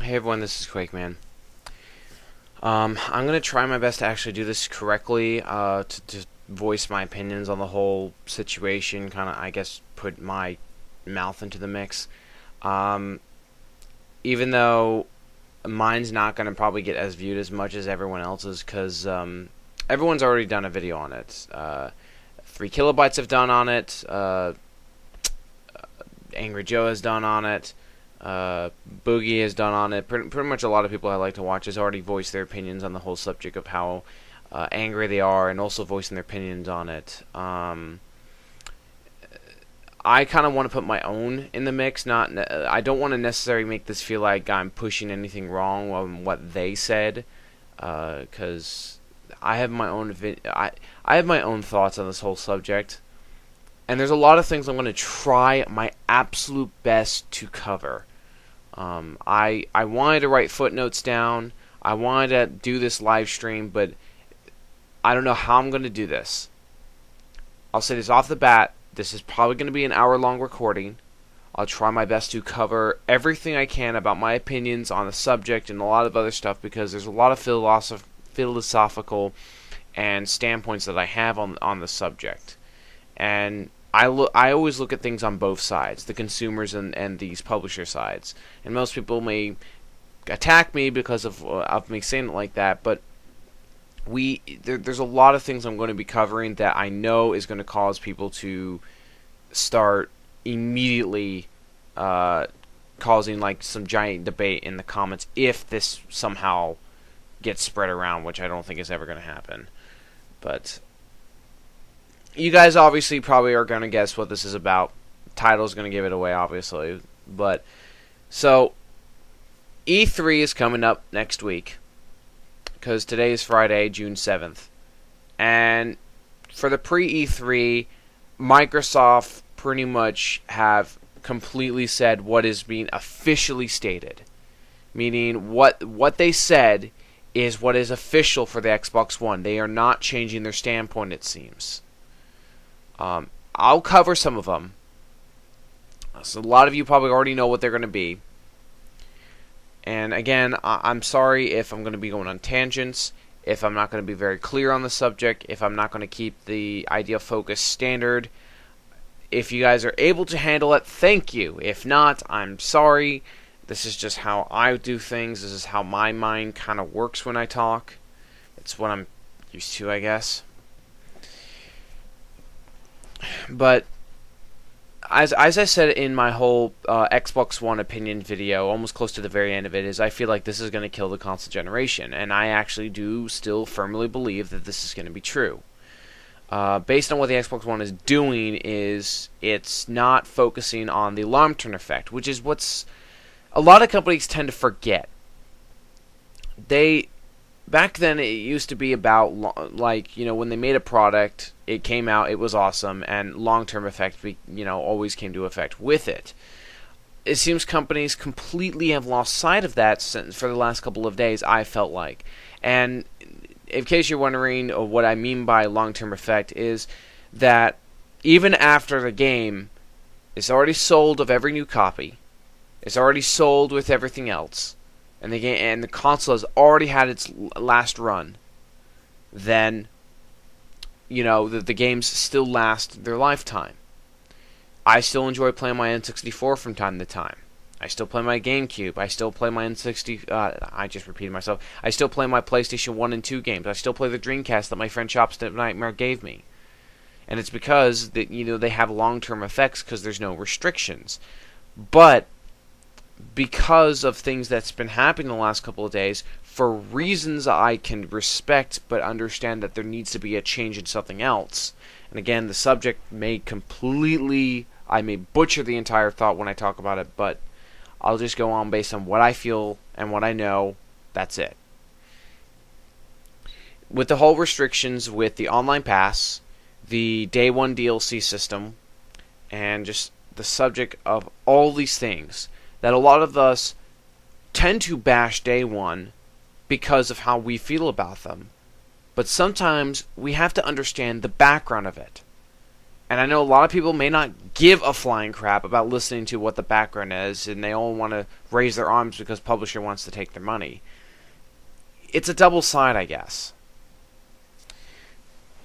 Hey everyone, this is Quakeman. I'm gonna try my best to actually do this correctly, to voice my opinions on the whole situation, kind of, I guess, put my mouth into the mix. Um, Even though mine's not gonna probably get as viewed as much as everyone else's, because everyone's already done a video on it. 3 kilobytes have done on it. Angry Joe has done on it. Boogie has done on it. Pretty much a lot of people I like to watch has already voiced their opinions on the whole subject of how angry they are, and also voicing their opinions on it. I kind of want to put my own in the mix. I don't want to necessarily make this feel like I'm pushing anything wrong on what they said, because I have my own I have my own thoughts on this whole subject. And there's a lot of things I'm going to try my absolute best to cover. I wanted to write footnotes down. I wanted to do this live stream, but I don't know how I'm going to do this. I'll say this off the bat. This is probably going to be an hour-long recording. I'll try my best to cover everything I can about my opinions on the subject and a lot of other stuff, because there's a lot of philosophical and standpoints that I have on the subject. And I always look at things on both sides, the consumers and these publisher sides. And most people may attack me because of me saying it like that, but there's a lot of things I'm going to be covering that I know is going to cause people to start immediately causing like some giant debate in the comments if this somehow gets spread around, which I don't think is ever going to happen. But you guys obviously probably are going to guess what this is about. Title's going to give it away, obviously. But, so, E3 is coming up next week, because today is Friday, June 7th. And for the pre-E3, Microsoft pretty much have completely said what is being officially stated. Meaning, what they said is what is official for the Xbox One. They are not changing their standpoint, it seems. I'll cover some of them. So a lot of you probably already know what they're going to be. And again, I'm sorry if I'm going to be going on tangents, if I'm not going to be very clear on the subject, if I'm not going to keep the idea focus standard. If you guys are able to handle it, thank you. If not, I'm sorry. This is just how I do things. This is how my mind kind of works when I talk. It's what I'm used to, I guess. But as I said in my whole Xbox One opinion video, almost close to the very end of it, is I feel like this is going to kill the console generation, and I actually do still firmly believe that this is going to be true. Based on what the Xbox One is doing, is it's not focusing on the long-term effect, which is what's a lot of companies tend to forget. Back then, it used to be about, like, when they made a product, it came out, it was awesome, and long-term effect, always came to effect with it. It seems companies completely have lost sight of that for the last couple of days, I felt like. And in case you're wondering what I mean by long-term effect, is that even after the game is already sold of every new copy, it's already sold with everything else, and the console has already had its last run, then the games still last their lifetime. I still enjoy playing my N64 from time to time. I still play my GameCube. I still play my N60. I just repeated myself. I still play my PlayStation 1 and 2 games. I still play the Dreamcast that my friend Chopstick Nightmare gave me. And it's because that they have long-term effects because there's no restrictions. But because of things that's been happening the last couple of days, for reasons I can respect but understand that there needs to be a change in something else. And again, the subject I may butcher the entire thought when I talk about it, but I'll just go on based on what I feel and what I know. That's it. With the whole restrictions with the online pass, the day one DLC system, and just the subject of all these things, that a lot of us tend to bash day one because of how we feel about them. But sometimes we have to understand the background of it. And I know a lot of people may not give a flying crap about listening to what the background is, and they all want to raise their arms because publisher wants to take their money. It's a double side, I guess.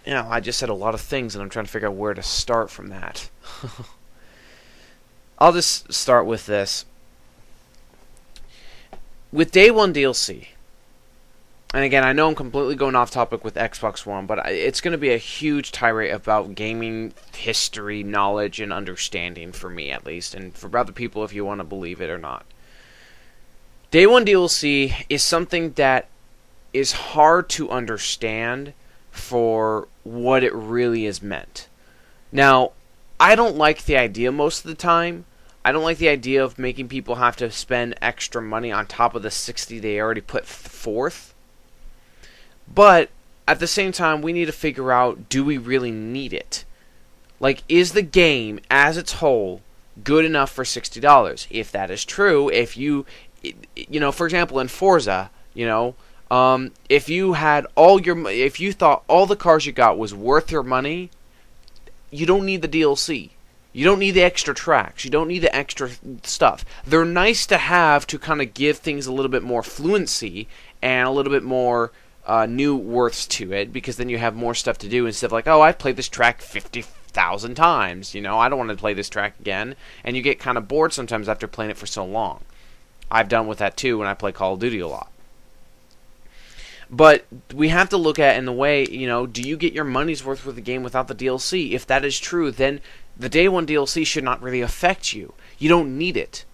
I just said a lot of things, and I'm trying to figure out where to start from that. I'll just start with this. With Day 1 DLC, and again, I know I'm completely going off topic with Xbox One, but it's going to be a huge tirade about gaming history, knowledge, and understanding for me, at least, and for other people if you want to believe it or not. Day 1 DLC is something that is hard to understand for what it really is meant. Now, I don't like the idea most of the time. I don't like the idea of making people have to spend extra money on top of the $60 they already put forth. But at the same time, we need to figure out, do we really need it? Like, is the game as its whole good enough for $60? If that is true, if you for example, in Forza, if you had if you thought all the cars you got was worth your money, you don't need the DLC. You don't need the extra tracks. You don't need the extra stuff. They're nice to have to kind of give things a little bit more fluency and a little bit more new worths to it, because then you have more stuff to do instead of like, oh, I've played this track 50,000 times. I don't want to play this track again. And you get kind of bored sometimes after playing it for so long. I've done with that too when I play Call of Duty a lot. But we have to look at it in the way, do you get your money's worth with the game without the DLC? If that is true, then the Day 1 DLC should not really affect you. You don't need it.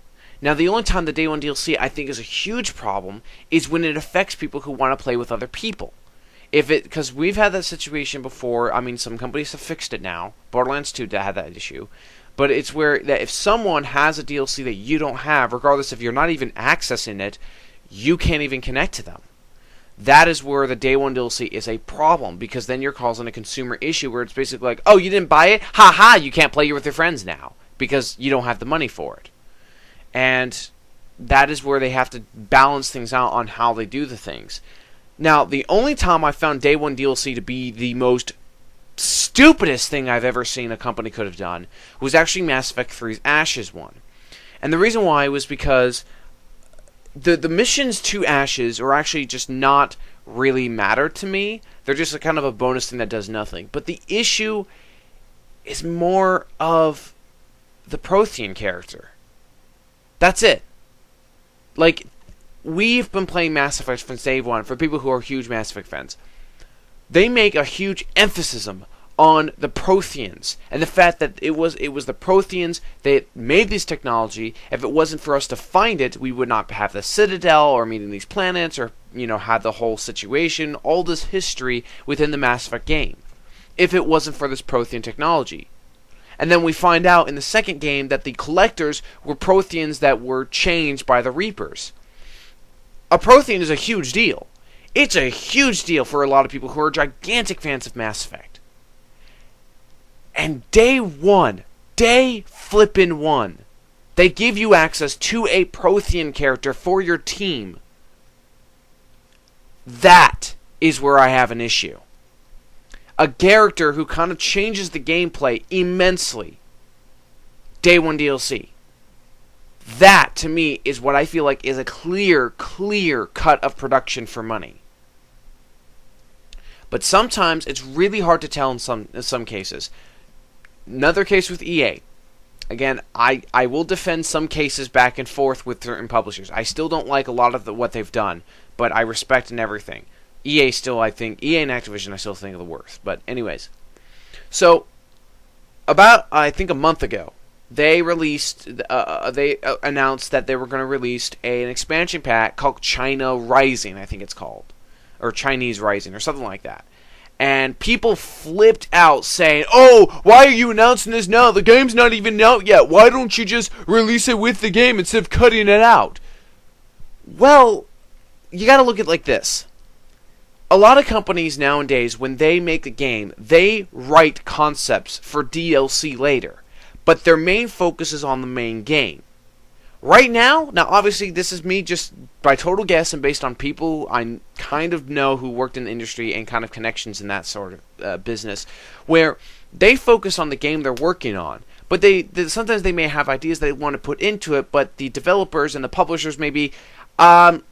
Now, the only time the Day 1 DLC I think is a huge problem is when it affects people who want to play with other people. Because we've had that situation before. I mean, some companies have fixed it now. Borderlands 2 had that issue. But it's where that if someone has a DLC that you don't have, regardless if you're not even accessing it, you can't even connect to them. That is where the Day 1 DLC is a problem, because then you're causing a consumer issue where it's basically like, oh, you didn't buy it? Ha ha, you can't play with your friends now because you don't have the money for it. And that is where they have to balance things out on how they do the things. Now, the only time I found Day 1 DLC to be the most stupidest thing I've ever seen a company could have done was actually Mass Effect 3's Ashes one. And the reason why was because the missions to Ashes are actually just not really matter to me. They're just a kind of a bonus thing that does nothing. But the issue is more of the Prothean character. That's it. Like, we've been playing Mass Effect since day one. For people who are huge Mass Effect fans, they make a huge emphasis on the Protheans and the fact that it was the Protheans that made this technology. If it wasn't for us to find it, we would not have the Citadel or meeting these planets or have the whole situation, all this history within the Mass Effect game. If it wasn't for this Prothean technology. And then we find out in the second game that the Collectors were Protheans that were changed by the Reapers. A Prothean is a huge deal. It's a huge deal for a lot of people who are gigantic fans of Mass Effect. And day flippin' one, they give you access to a Prothean character for your team. That is where I have an issue. A character who kind of changes the gameplay immensely. Day 1 DLC. That, to me, is what I feel like is a clear cut of production for money. But sometimes it's really hard to tell in some cases. Another case with EA. Again, I will defend some cases back and forth with certain publishers. I still don't like a lot of what they've done, but I respect and everything. EA still, I think, EA and Activision I still think are the worst. But anyways. So, about, I think a month ago, they released, they announced that they were going to release an expansion pack called China Rising, I think it's called. Or Chinese Rising, or something like that. And people flipped out saying, oh, why are you announcing this now? The game's not even out yet. Why don't you just release it with the game instead of cutting it out? Well, you gotta look at it like this. A lot of companies nowadays, when they make a game, they write concepts for DLC later. But their main focus is on the main game. Right now, obviously this is me just by total guess and based on people I kind of know who worked in the industry and kind of connections in that sort of business, where they focus on the game they're working on. But sometimes they may have ideas they want to put into it, but the developers and the publishers may be,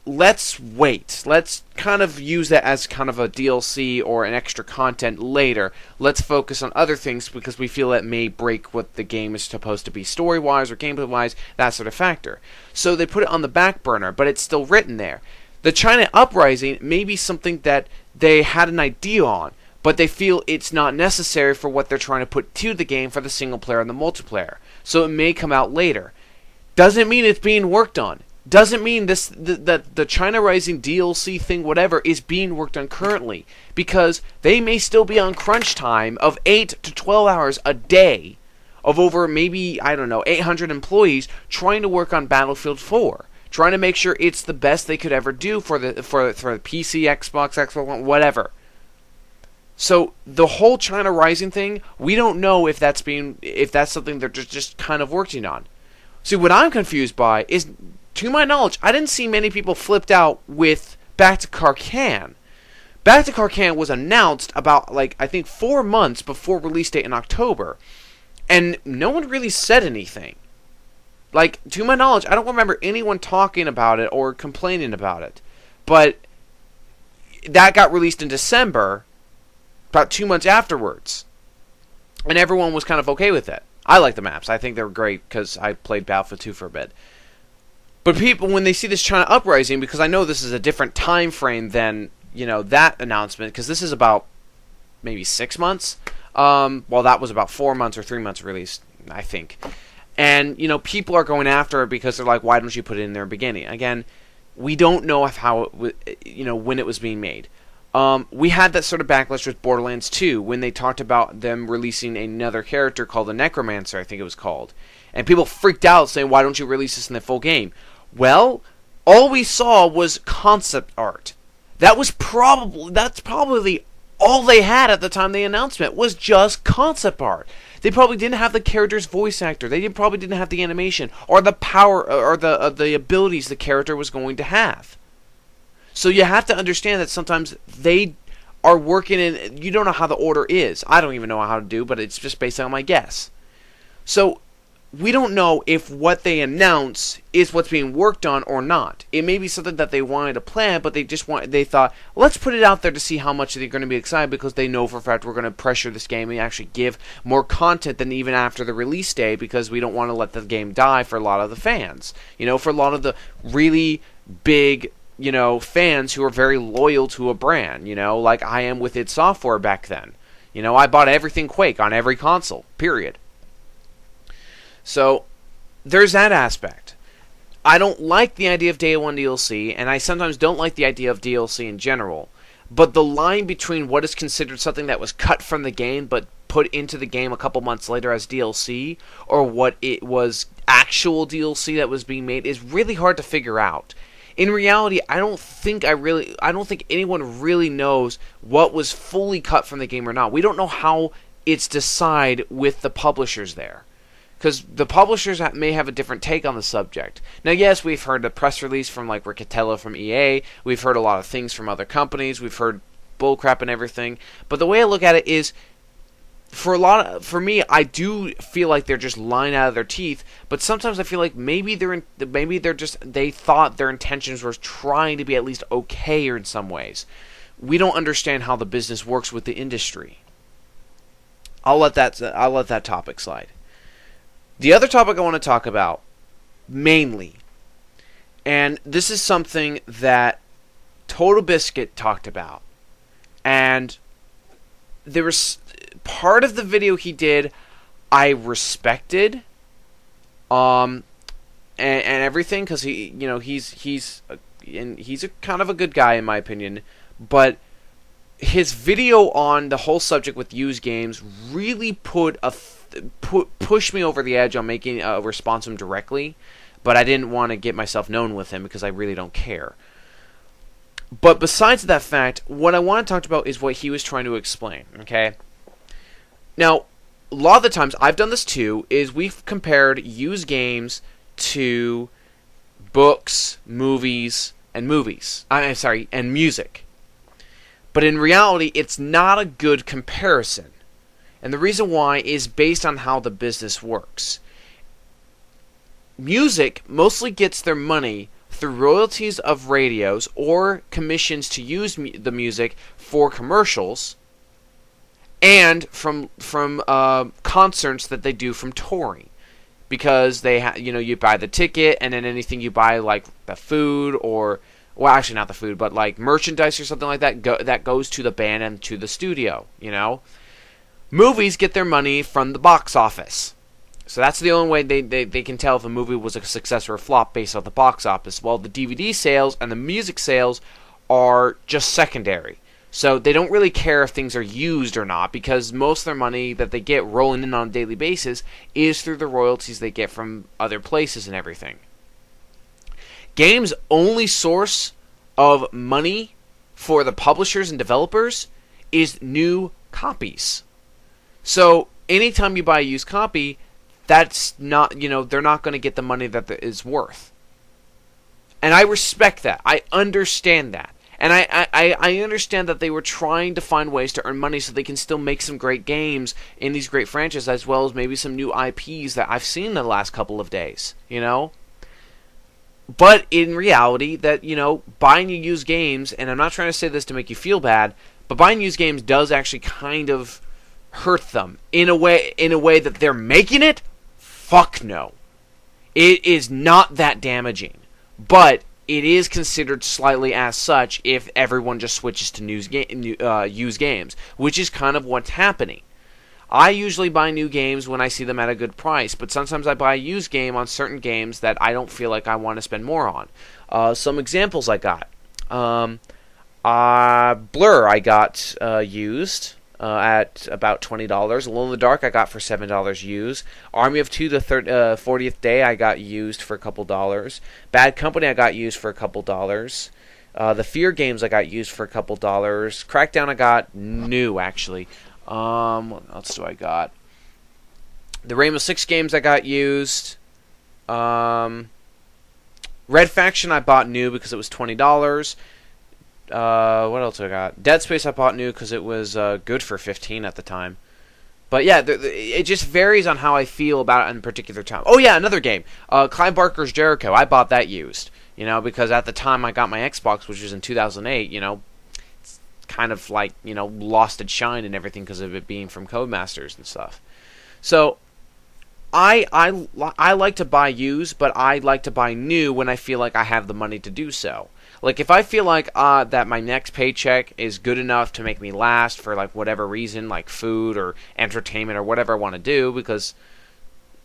let's wait. Let's kind of use that as kind of a DLC or an extra content later. Let's focus on other things because we feel that may break what the game is supposed to be story-wise or gameplay-wise, that sort of factor. So they put it on the back burner, but it's still written there. The China Uprising may be something that they had an idea on, but they feel it's not necessary for what they're trying to put to the game for the single player and the multiplayer. So it may come out later. Doesn't mean it's being worked on. Doesn't mean that the China Rising DLC thing, whatever, is being worked on currently. Because they may still be on crunch time of 8 to 12 hours a day of over maybe, 800 employees trying to work on Battlefield 4. Trying to make sure it's the best they could ever do for the PC, Xbox One, whatever. So the whole China Rising thing, we don't know if that's something they're just kind of working on. See, what I'm confused by is, to my knowledge, I didn't see many people flipped out with Back to Karkan. Back to Karkan was announced about, I think 4 months before release date in October. And no one really said anything. To my knowledge, I don't remember anyone talking about it or complaining about it. But that got released in December, about 2 months afterwards. And everyone was kind of okay with it. I like the maps. I think they were great because I played Battlefield 2 for a bit. But people, when they see this China Uprising, because I know this is a different time frame than, that announcement, because this is about maybe 6 months. Well, that was about 4 months or 3 months released, I think. And, people are going after it because they're like, why don't you put it in there beginning? Again, we don't know how when it was being made. We had that sort of backlash with Borderlands 2 when they talked about them releasing another character called the Necromancer, I think it was called. And people freaked out saying, why don't you release this in the full game? Well, all we saw was concept art. That's probably all they had at the time the announcement was just concept art. They probably didn't have the character's voice actor. They probably didn't have the animation or the power or the abilities the character was going to have. So you have to understand that sometimes they are working in, you don't know how the order is. I don't even know how to do, but it's just based on my guess. So we don't know if what they announce is what's being worked on or not. It may be something that they wanted to plan, but they thought, let's put it out there to see how much they're going to be excited because they know for a fact we're going to pressure this game and actually give more content than even after the release day because we don't want to let the game die for a lot of the fans. For a lot of the really big fans who are very loyal to a brand, like I am with id Software back then. I bought everything Quake on every console, period. So, there's that aspect. I don't like the idea of Day 1 DLC, and I sometimes don't like the idea of DLC in general, but the line between what is considered something that was cut from the game but put into the game a couple months later as DLC, or what it was actual DLC that was being made is really hard to figure out. In reality, I don't think anyone really knows what was fully cut from the game or not. We don't know how it's decided with the publishers there. Because the publishers may have a different take on the subject. Now, yes, we've heard a press release from Riccatello from EA. We've heard a lot of things from other companies. We've heard bullcrap and everything. But the way I look at it is, for me, I do feel like they're just lying out of their teeth. But sometimes I feel like maybe they thought their intentions were trying to be at least okay in some ways. We don't understand how the business works with the industry. I'll let that topic slide. The other topic I want to talk about, mainly, and this is something that Total Biscuit talked about, and there was part of the video he did I respected, and everything, because he's a kind of a good guy in my opinion, but his video on the whole subject with used games really pushed me over the edge on making a response to him directly, but I didn't want to get myself known with him because I really don't care. But besides that fact, what I want to talk about is what he was trying to explain, okay? Now, a lot of the times, I've done this too, is we've compared used games to books, movies, and movies. I'm sorry, and music. But in reality, it's not a good comparison. And the reason why is based on how the business works. Music mostly gets their money through royalties of radios or commissions to use the music for commercials, and from concerts that they do from touring, because they you buy the ticket, and then anything you buy, like the food, or well, actually not the food, but like merchandise or something like that, that goes to the band and to the studio. Movies get their money from the box office. So that's the only way they can tell if a movie was a success or a flop based on the box office. Well, the DVD sales and the music sales are just secondary. So they don't really care if things are used or not, because most of their money that they get rolling in on a daily basis is through the royalties they get from other places and everything. Games' only source of money for the publishers and developers is new copies. So anytime you buy a used copy, that's not, they're not going to get the money that is worth. And I respect that. I understand that. And I understand that they were trying to find ways to earn money so they can still make some great games in these great franchises, as well as maybe some new IPs that I've seen in the last couple of days, But in reality, that, buying used games, and I'm not trying to say this to make you feel bad, but buying used games does actually kind of hurt them in a way that they're making it. Fuck no. It is not that damaging, but it is considered slightly as such if everyone just switches to used games, which is kind of what's happening. I usually buy new games when I see them at a good price, but sometimes I buy a used game on certain games that I don't feel like I want to spend more on. Some examples I got. Blur I got used at about $20. Alone in the Dark I got for $7 used. Army of Two, the 40th Day I got used for a couple dollars. Bad Company I got used for a couple dollars. The Fear games I got used for a couple dollars. Crackdown I got new, actually. What else do I got? The Rainbow Six games I got used. Red Faction I bought new because it was $20. What else I got? Dead Space I bought new because it was good for $15 at the time. But yeah, it just varies on how I feel about it in a particular time. Oh yeah, another game. Clive Barker's Jericho. I bought that used. Because at the time I got my Xbox, which was in 2008, it's kind of like, lost its shine and everything because of it being from Codemasters and stuff. So I like to buy used, but I like to buy new when I feel like I have the money to do so. Like, if I feel like that my next paycheck is good enough to make me last for, like, whatever reason, like food or entertainment or whatever I want to do, because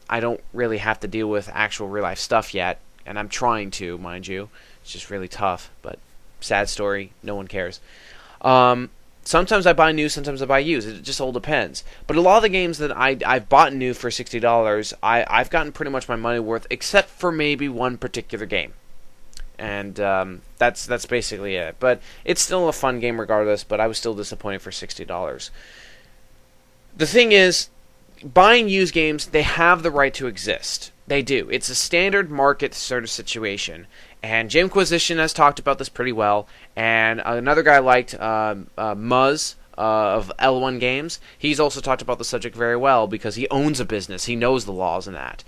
I don't really have to deal with actual real-life stuff yet, and I'm trying to, mind you. It's just really tough, but sad story. No one cares. Sometimes I buy new, sometimes I buy used. It just all depends. But a lot of the games that I've bought new for $60, I've gotten pretty much my money worth, except for maybe one particular game. And that's basically it. But it's still a fun game regardless, but I was still disappointed for $60. The thing is, buying used games, they have the right to exist. They do. It's a standard market sort of situation. And Jimquisition has talked about this pretty well. And another guy I liked, Muzz of L1 Games, he's also talked about the subject very well because he owns a business. He knows the laws and that.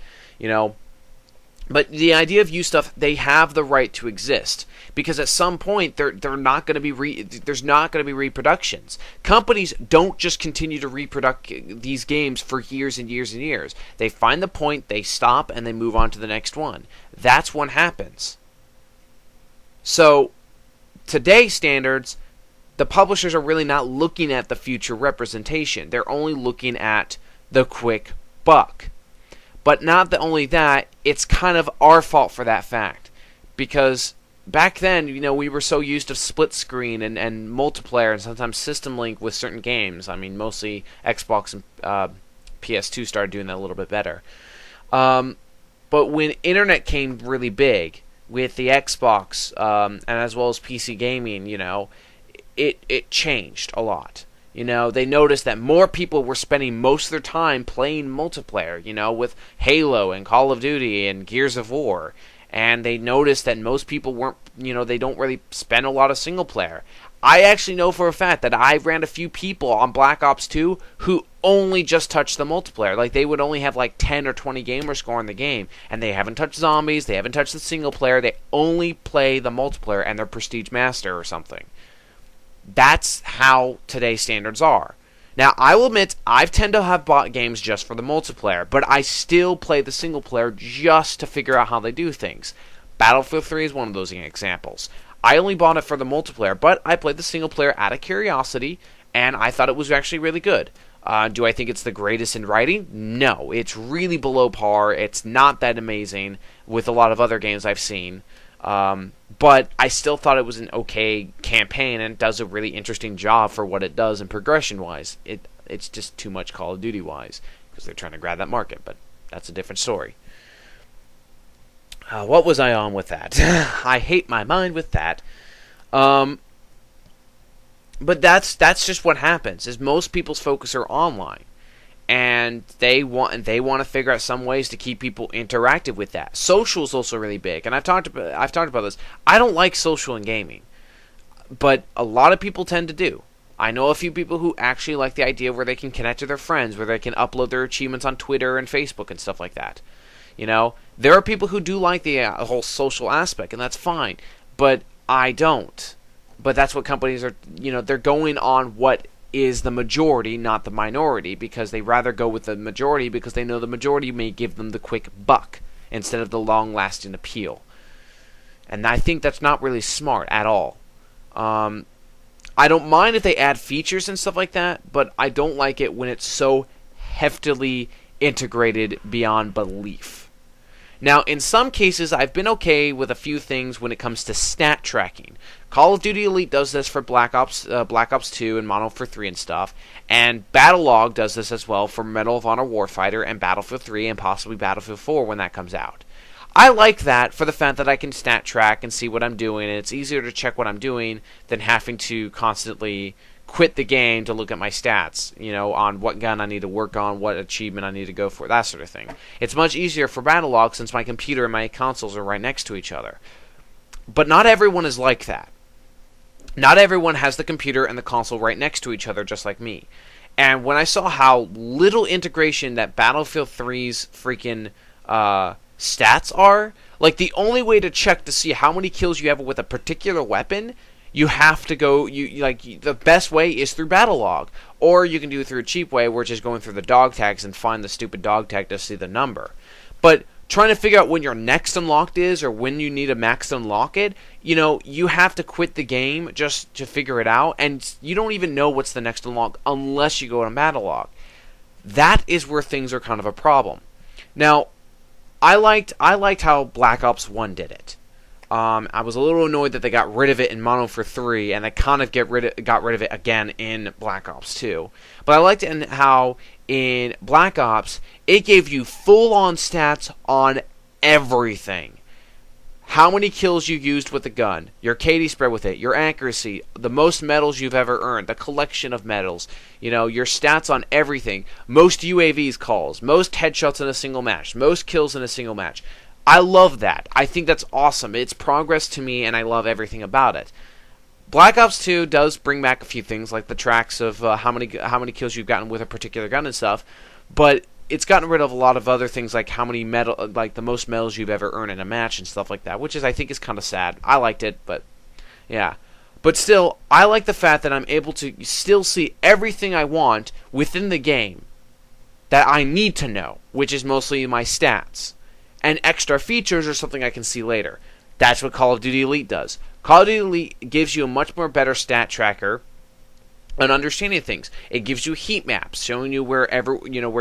But the idea of used stuff, they have the right to exist because at some point they're not going to be there's not going to be reproductions. Companies don't just continue to reproduce these games for years and years and years. They find the point, they stop, and they move on to the next one. That's what happens. So today's standards, the publishers are really not looking at the future representation. They're only looking at the quick buck. But not only that, it's kind of our fault for that fact. Because back then, we were so used to split screen and multiplayer and sometimes system link with certain games. I mean, mostly Xbox and PS2 started doing that a little bit better. But when internet came really big with the Xbox and as well as PC gaming, it changed a lot. They noticed that more people were spending most of their time playing multiplayer, with Halo and Call of Duty and Gears of War. and they noticed that most people weren't, they don't really spend a lot of single player. I actually know for a fact that I ran a few people on Black Ops 2 who only just touched the multiplayer. Like, they would only have like 10 or 20 gamer score in the game, and they haven't touched zombies, they haven't touched the single player, they only play the multiplayer and they're Prestige Master or something. That's how today's standards are. Now, I will admit, I tend to have bought games just for the multiplayer, but I still play the single player just to figure out how they do things. Battlefield 3 is one of those examples. I only bought it for the multiplayer, but I played the single player out of curiosity, and I thought it was actually really good. Do I think it's the greatest in writing? No, it's really below par. It's not that amazing with a lot of other games I've seen. But I still thought it was an okay campaign, and it does a really interesting job for what it does and progression-wise. It's just too much Call of Duty-wise, because they're trying to grab that market, but that's a different story. What was I on with that? I hate my mind with that. But that's just what happens. Is most people's focus are online, and they want to figure out some ways to keep people interactive with that. Social is also really big, and I've talked about this. I don't like social in gaming, but a lot of people tend to do. I know a few people who actually like the idea where they can connect to their friends, where they can upload their achievements on Twitter and Facebook and stuff like that. There are people who do like the whole social aspect, and that's fine. But I don't. But that's what companies are, they're going on what is the majority, not the minority, because they rather go with the majority because they know the majority may give them the quick buck instead of the long-lasting appeal. And I think that's not really smart at all. I don't mind if they add features and stuff like that, but I don't like it when it's so heftily integrated beyond belief. Now, in some cases, I've been okay with a few things when it comes to stat tracking. Call of Duty Elite does this for Black Ops 2 and Modern Warfare 3 and stuff, and Battlelog does this as well for Medal of Honor Warfighter and Battlefield 3 and possibly Battlefield 4 when that comes out. I like that for the fact that I can stat track and see what I'm doing, and it's easier to check what I'm doing than having to constantly quit the game to look at my stats, on what gun I need to work on, what achievement I need to go for, that sort of thing. It's much easier for Battlelog since my computer and my consoles are right next to each other. But not everyone is like that. Not everyone has the computer and the console right next to each other just like me. And when I saw how little integration that Battlefield 3's freaking stats are, like the only way to check to see how many kills you have with a particular weapon, you have to go, the best way is through Battlelog. Or you can do it through a cheap way, which is going through the dog tags and find the stupid dog tag to see the number. But trying to figure out when your next unlocked is, or when you need a max to unlock it, you have to quit the game just to figure it out, and you don't even know what's the next unlock unless you go on Battlelog. That is where things are kind of a problem. Now, I liked how Black Ops 1 did it. I was a little annoyed that they got rid of it in Modern Warfare 3, and they kind of got rid of it again in Black Ops 2. But I liked how in Black Ops, it gave you full-on stats on everything. How many kills you used with the gun, your KD spread with it, your accuracy, the most medals you've ever earned, the collection of medals, your stats on everything, most UAVs calls, most headshots in a single match, most kills in a single match. I love that. I think that's awesome. It's progress to me, and I love everything about it. Black Ops 2 does bring back a few things, like the tracks of how many kills you've gotten with a particular gun and stuff, but it's gotten rid of a lot of other things, like how many like the most medals you've ever earned in a match and stuff like that, which I think is kind of sad. I liked it, but yeah. But still, I like the fact that I'm able to still see everything I want within the game that I need to know, which is mostly my stats. And extra features are something I can see later. That's what Call of Duty Elite does. Call of Duty Elite gives you a much more better stat tracker and understanding of things. It gives you heat maps showing you where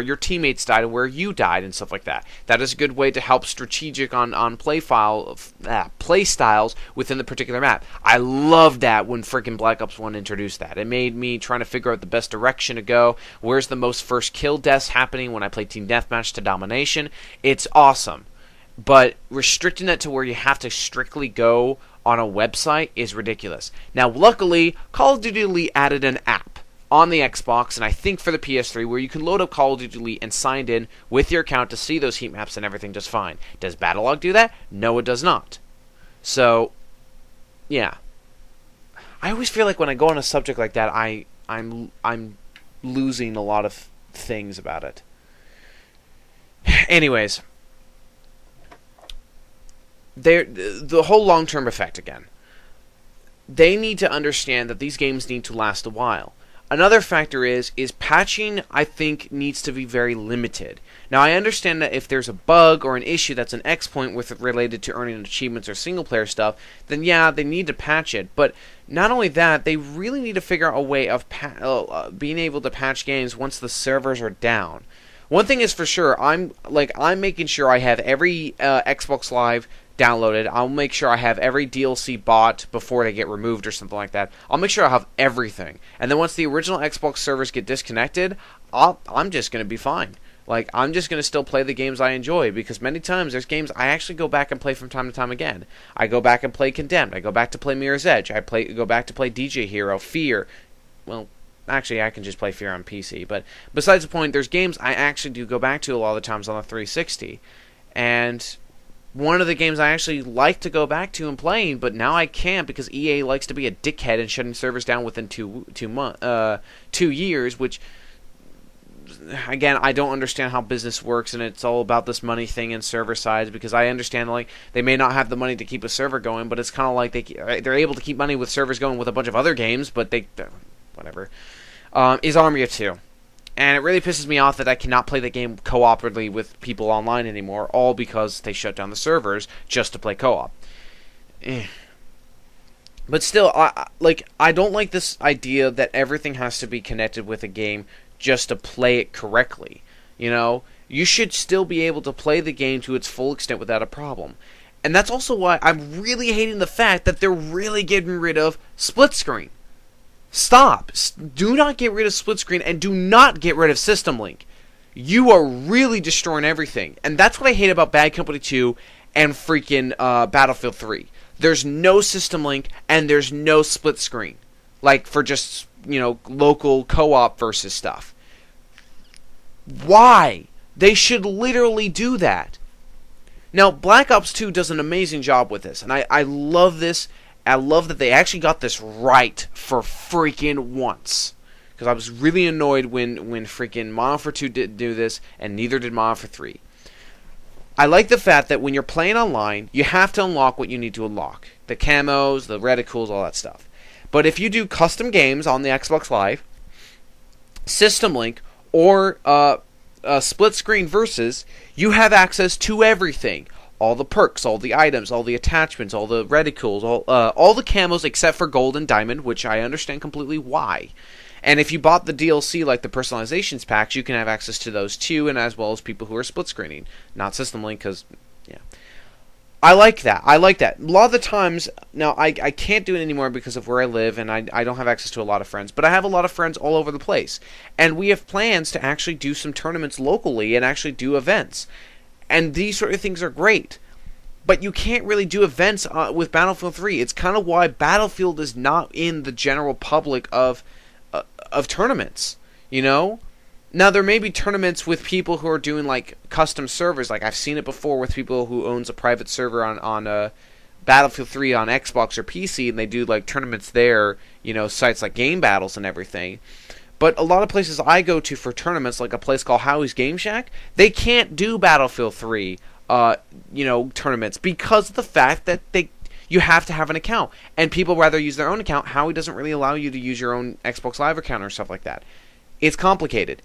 your teammates died and where you died and stuff like that. That is a good way to help strategic on play styles within the particular map. I loved that when freaking Black Ops 1 introduced that. It made me trying to figure out the best direction to go. Where's the most first kill deaths happening when I play Team Deathmatch to Domination? It's awesome. But restricting it to where you have to strictly go on a website is ridiculous. Now, luckily, Call of Duty Elite added an app. on the Xbox, and I think for the PS3, where you can load up Call of Duty Elite and signed in with your account to see those heat maps and everything just fine. Does Battlelog do that? No, it does not. So, yeah. I always feel like when I go on a subject like that, I'm losing a lot of things about it. Anyways, the whole long-term effect again. They need to understand that these games need to last a while. Another factor is patching, I think, needs to be very limited. Now, I understand that if there's a bug or an issue that's an X point related to earning achievements or single-player stuff, then yeah, they need to patch it. But not only that, they really need to figure out a way of being able to patch games once the servers are down. One thing is for sure, I'm making sure I have every Xbox Live downloaded. I'll make sure I have every DLC bought before they get removed or something like that. I'll make sure I have everything. And then once the original Xbox servers get disconnected, I'm just going to be fine. Like, I'm just going to still play the games I enjoy, because many times there's games I actually go back and play from time to time again. I go back and play Condemned. I go back to play Mirror's Edge. Go back to play DJ Hero, Fear. Well, actually, I can just play Fear on PC. But besides the point, there's games I actually do go back to a lot of the times on the 360. And one of the games I actually like to go back to and playing, but now I can't because EA likes to be a dickhead and shutting servers down within 2 years, which, again, I don't understand how business works, and it's all about this money thing and server size, because I understand, like, they may not have the money to keep a server going, but it's kind of like they're able to keep money with servers going with a bunch of other games, but whatever. Is Army of Two. And it really pisses me off that I cannot play the game cooperatively with people online anymore, all because they shut down the servers just to play co-op. But still, I don't like this idea that everything has to be connected with a game just to play it correctly. You know, you should still be able to play the game to its full extent without a problem. And that's also why I'm really hating the fact that they're really getting rid of split screen. Stop. Do not get rid of split screen, and do not get rid of System Link. You are really destroying everything. And that's what I hate about Bad Company 2 and freaking Battlefield 3. There's no System Link, and there's no split screen. Like, for just, local co-op versus stuff. Why? They should literally do that. Now, Black Ops 2 does an amazing job with this, and I love this. I love that they actually got this right for freaking once. Because I was really annoyed when freaking Modern Warfare 2 didn't do this, and neither did Modern Warfare 3. I like the fact that when you're playing online, you have to unlock what you need to unlock. The camos, the reticles, all that stuff. But if you do custom games on the Xbox Live, System Link, or split screen versus, you have access to everything. All the perks, all the items, all the attachments, all the reticles, all the camos except for Gold and Diamond, which I understand completely why. And if you bought the DLC, like the personalizations packs, you can have access to those too, and as well as people who are split screening. Not System Link, because, yeah. I like that. A lot of the times, now, I can't do it anymore because of where I live, and I don't have access to a lot of friends, but I have a lot of friends all over the place. And we have plans to actually do some tournaments locally and actually do events. And these sort of things are great. But you can't really do events with Battlefield 3. It's kind of why Battlefield is not in the general public of tournaments. Now there may be tournaments with people who are doing like custom servers. Like I've seen it before with people who owns a private server on Battlefield 3 on Xbox or PC, and they do like tournaments there. Sites like Game Battles and everything. But a lot of places I go to for tournaments, like a place called Howie's Game Shack, they can't do Battlefield 3, tournaments because of the fact that you have to have an account. And people rather use their own account. Howie doesn't really allow you to use your own Xbox Live account or stuff like that. It's complicated.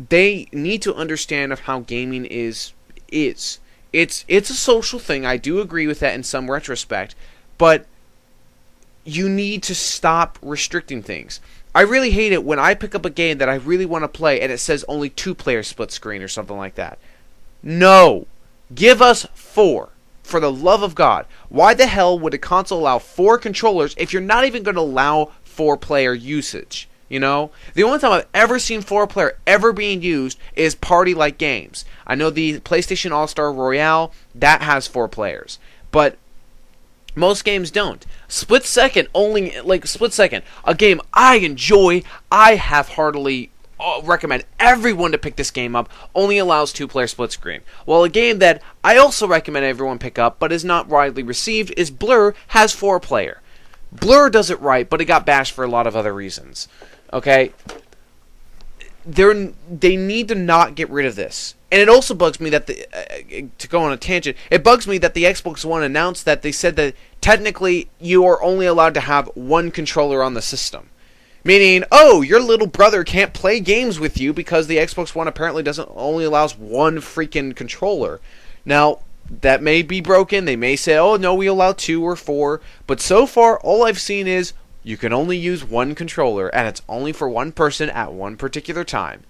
They need to understand of how gaming is. It's a social thing. I do agree with that in some retrospect. But you need to stop restricting things. I really hate it when I pick up a game that I really want to play and it says only 2-player split screen or something like that. No. Give us 4. For the love of God. Why the hell would a console allow 4 controllers if you're not even going to allow 4-player usage? The only time I've ever seen 4-player ever being used is party-like games. I know the PlayStation All-Star Royale, that has 4 players. But Most games don't. Split Second, a game I enjoy, I have heartily recommend everyone to pick this game up, only allows 2-player split screen. While a game that I also recommend everyone pick up, but is not widely received, is Blur, has 4-player. Blur does it right, but it got bashed for a lot of other reasons. Okay? They need to not get rid of this. And it also bugs me that to go on a tangent, it bugs me that the Xbox One announced that they said that technically you are only allowed to have one controller on the system. Meaning, oh, your little brother can't play games with you because the Xbox One apparently only allows one freaking controller. Now, that may be broken. They may say, oh, no, we allow 2 or 4. But so far, all I've seen is you can only use one controller, and it's only for one person at one particular time.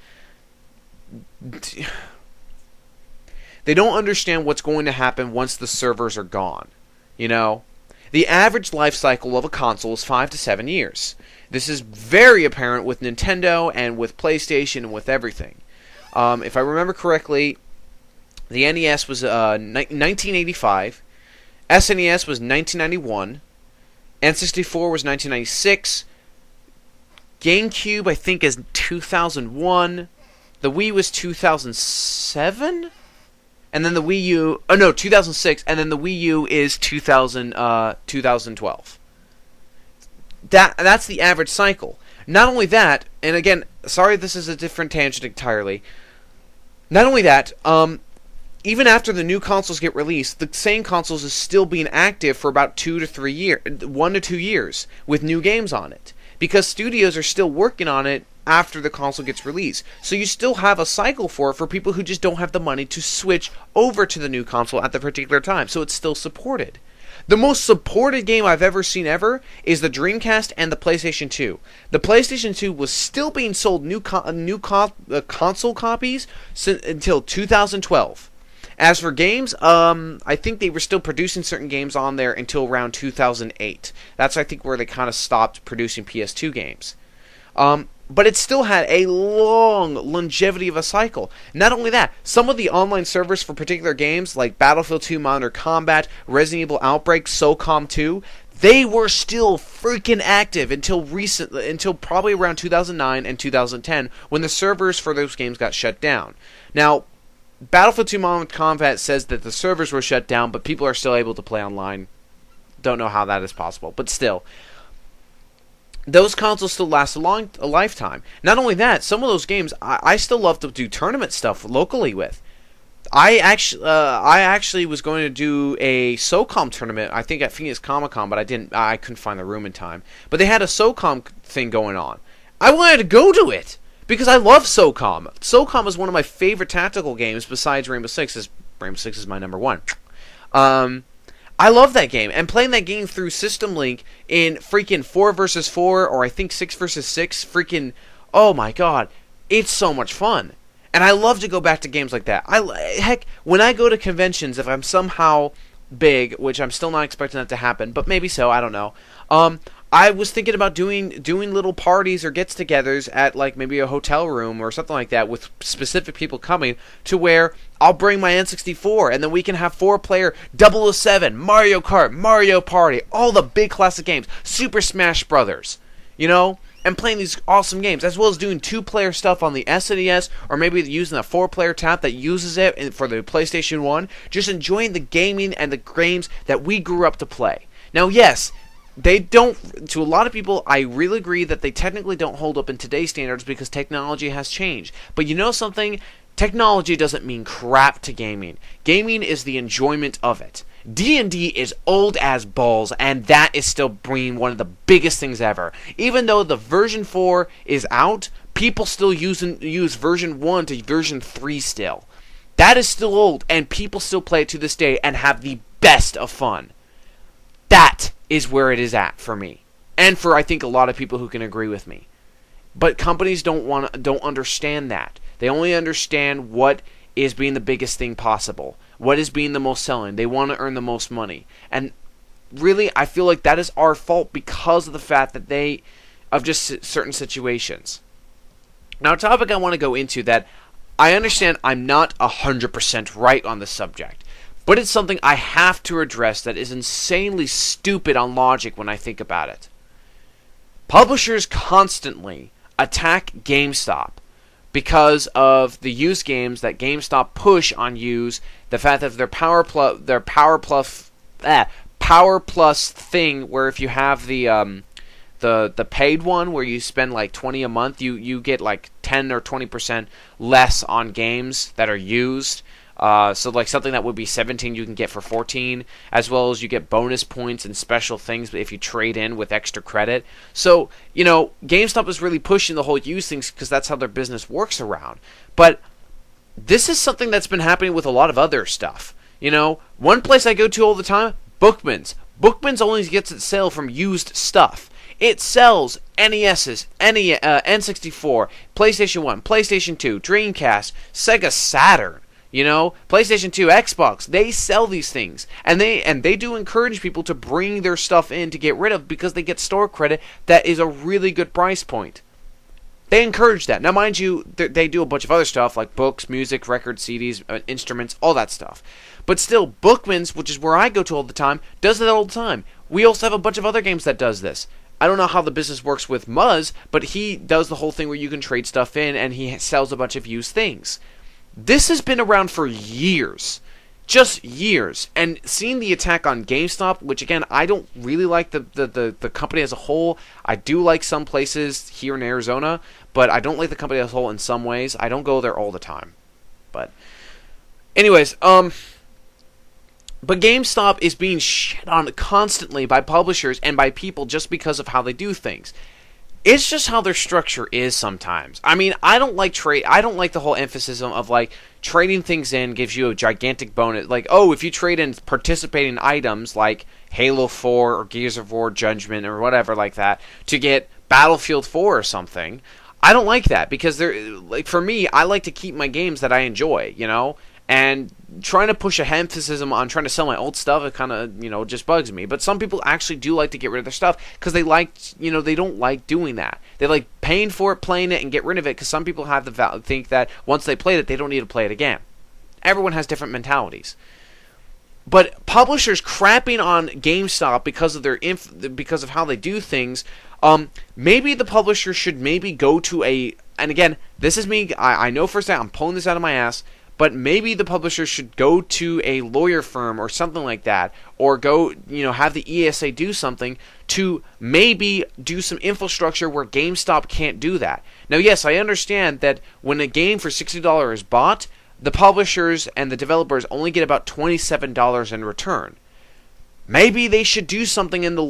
They don't understand what's going to happen once the servers are gone. You know? The average life cycle of a console is 5 to 7 years. This is very apparent with Nintendo and with PlayStation and with everything. If I remember correctly, the NES was 1985, SNES was 1991, N64 was 1996, GameCube I think is 2001, the Wii was 2007, and then the Wii U, 2006, and then the Wii U is 2012. That's the average cycle. Not only that, and again, sorry this is a different tangent entirely. Not only that, even after the new consoles get released, the same consoles is still being active for about 1 to 2 years, with new games on it. Because studios are still working on it after the console gets released. So you still have a cycle for it for people who just don't have the money to switch over to the new console at the particular time. So it's still supported. The most supported game I've ever seen is the Dreamcast and the PlayStation 2. The PlayStation 2 was still being sold new console copies until 2012. As for games, I think they were still producing certain games on there until around 2008. That's, I think, where they kind of stopped producing PS2 games. But it still had a long longevity of a cycle. Not only that, some of the online servers for particular games like Battlefield 2 Modern Combat, Resident Evil Outbreak, SOCOM 2, they were still freaking active until probably around 2009 and 2010 when the servers for those games got shut down. Now, Battlefield 2 Modern Combat says that the servers were shut down, but people are still able to play online. Don't know how that is possible, but still. Those consoles still last a lifetime. Not only that, some of those games I still love to do tournament stuff locally with. I actually was going to do a SOCOM tournament, I think at Phoenix Comic Con, but I couldn't find the room in time. But they had a SOCOM thing going on. I wanted to go to it because I love SOCOM. SOCOM is one of my favorite tactical games besides Rainbow Six. Rainbow Six is my number one. I love that game, and playing that game through System Link in freaking 4 versus 4, or I think 6 versus 6, freaking, oh my god, it's so much fun. And I love to go back to games like that. Heck, when I go to conventions, if I'm somehow big, which I'm still not expecting that to happen, but maybe so, I don't know, I was thinking about doing little parties or gets-togethers at like maybe a hotel room or something like that with specific people coming to where I'll bring my N64 and then we can have 4-player 007, Mario Kart, Mario Party, all the big classic games, Super Smash Brothers, you know, and playing these awesome games, as well as doing 2-player stuff on the SNES or maybe using a 4-player tap that uses it for the PlayStation 1, just enjoying the gaming and the games that we grew up to play. Now, yes, they don't, to a lot of people, I really agree that they technically don't hold up in today's standards because technology has changed. But you know something? Technology doesn't mean crap to gaming. Gaming is the enjoyment of it. D&D is old as balls, and that is still bringing one of the biggest things ever. Even though the version 4 is out, people still use version 1 to version 3 still. That is still old, and people still play it to this day and have the best of fun. That is where it is at for me, and for I think a lot of people who can agree with me. But companies don't understand that. They only understand what is being the biggest thing possible, what is being the most selling. They want to earn the most money, and really, I feel like that is our fault because of the fact that of just certain situations. Now, a topic I want to go into that I understand I'm not 100% right on the subject. but it's something I have to address that is insanely stupid on logic when I think about it. Publishers constantly attack GameStop because of the used games that GameStop push on used, the fact that their Power Plus thing, where if you have the paid one where you spend like $20 a month, you get like 10 or 20% less on games that are used. So like something that would be $17 you can get for $14, as well as you get bonus points and special things if you trade in with extra credit. So, GameStop is really pushing the whole used things because that's how their business works around. But this is something that's been happening with a lot of other stuff. One place I go to all the time, Bookman's. Bookman's only gets its sale from used stuff. It sells NESs, N64, PlayStation 1, PlayStation 2, Dreamcast, Sega Saturn. PlayStation 2, Xbox, they sell these things. And they do encourage people to bring their stuff in to get rid of because they get store credit that is a really good price point. They encourage that. Now, mind you, they do a bunch of other stuff like books, music, records, CDs, instruments, all that stuff. But still, Bookman's, which is where I go to all the time, does it all the time. We also have a bunch of other games that does this. I don't know how the business works with Muzz, but he does the whole thing where you can trade stuff in and he sells a bunch of used things. This has been around for years. Just years. And seeing the attack on GameStop, which again, I don't really like the company as a whole. I do like some places here in Arizona, but I don't like the company as a whole in some ways. I don't go there all the time. But anyways, but GameStop is being shit on constantly by publishers and by people just because of how they do things. It's just how their structure is sometimes. I mean, I don't like the whole emphasis of like trading things in gives you a gigantic bonus. Like, oh, if you trade in participating items like Halo 4 or Gears of War Judgment or whatever like that to get Battlefield 4 or something. I don't like that because for me, I like to keep my games that I enjoy, And trying to push a emphasis on trying to sell my old stuff, it kind of, just bugs me. But some people actually do like to get rid of their stuff because they they don't like doing that. They like paying for it, playing it, and get rid of it because some people have think that once they played it, they don't need to play it again. Everyone has different mentalities. But publishers crapping on GameStop because of because of how they do things, maybe the publisher should maybe go to and again, this is me, I know for a fact, I'm pulling this out of my ass, but maybe the publisher should go to a lawyer firm or something like that, or go, have the ESA do something to maybe do some infrastructure where GameStop can't do that. Now, yes, I understand that when a game for $60 is bought, the publishers and the developers only get about $27 in return. Maybe they should do something in the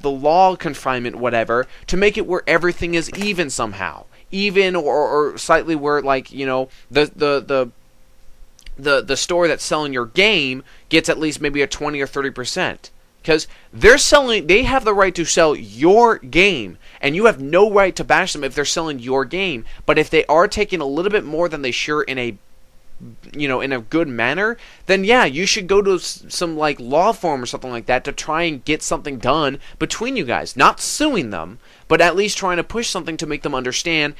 law confinement, whatever, to make it where everything is even somehow. Even or slightly where the store that's selling your game gets at least maybe a 20 or 30%. Because they have the right to sell your game, and you have no right to bash them if they're selling your game. But if they are taking a little bit more than they should in a good manner, then yeah, you should go to some like law firm or something like that to try and get something done between you guys. Not suing them, but at least trying to push something to make them understand,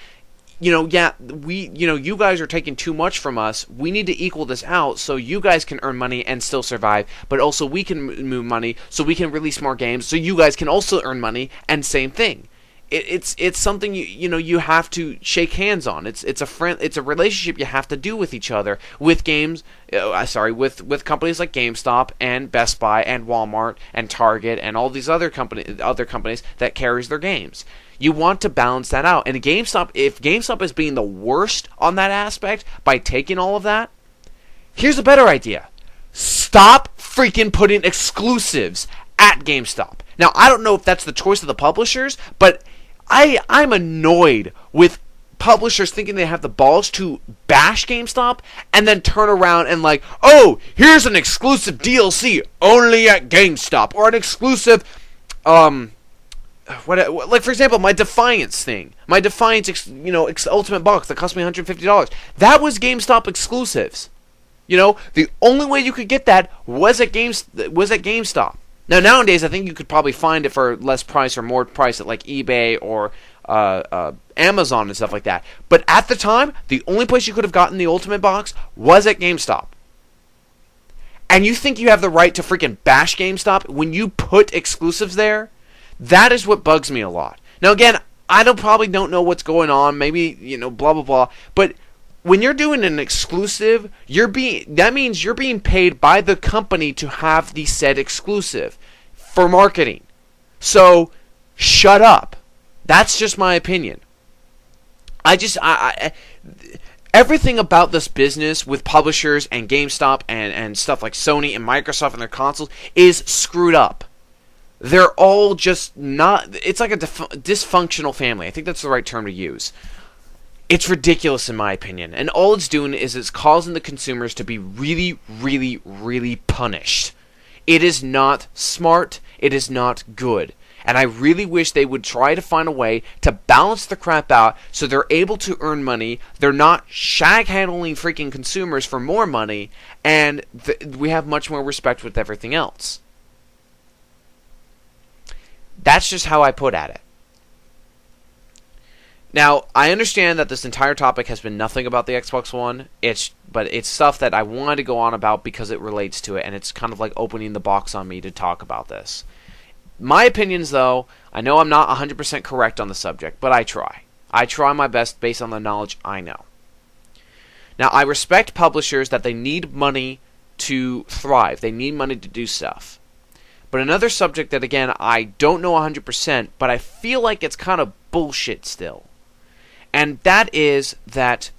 you guys are taking too much from us. We need to equal this out so you guys can earn money and still survive, but also we can move money so we can release more games so you guys can also earn money, and same thing. It's something you have to shake hands on. It's a relationship you have to do with each other with with companies like GameStop and Best Buy and Walmart and Target and all these other companies that carries their games. You want to balance that out. And if GameStop is being the worst on that aspect by taking all of that, here's a better idea. Stop freaking putting exclusives at GameStop. Now, I don't know if that's the choice of the publishers, but I'm annoyed with publishers thinking they have the balls to bash GameStop and then turn around and like, oh, here's an exclusive DLC only at GameStop, or an exclusive, like for example, my Defiance Ultimate Box that cost me $150. That was GameStop exclusives. The only way you could get that was at GameStop. Now, nowadays, I think you could probably find it for less price or more price at like eBay or Amazon and stuff like that. But at the time, the only place you could have gotten the Ultimate Box was at GameStop. And you think you have the right to freaking bash GameStop when you put exclusives there? That is what bugs me a lot. Now again, I probably don't know what's going on. Maybe, blah blah blah. But when you're doing an exclusive, that means you're being paid by the company to have the said exclusive for marketing. So shut up. That's just my opinion. Everything about this business with publishers and GameStop and stuff like Sony and Microsoft and their consoles is screwed up. They're all just not... It's like a dysfunctional family. I think that's the right term to use. It's ridiculous in my opinion. And all it's doing is it's causing the consumers to be really, really, really punished. It is not smart. It is not good. And I really wish they would try to find a way to balance the crap out so they're able to earn money, they're not shag-handling freaking consumers for more money, and we have much more respect with everything else. That's just how I put at it. Now, I understand that this entire topic has been nothing about the Xbox One, but it's stuff that I wanted to go on about because it relates to it, and it's kind of like opening the box on me to talk about this. My opinions, though, I know I'm not 100% correct on the subject, but I try. I try my best based on the knowledge I know. Now, I respect publishers that they need money to thrive. They need money to do stuff. But another subject that, again, I don't know 100%, but I feel like it's kind of bullshit still. And that is that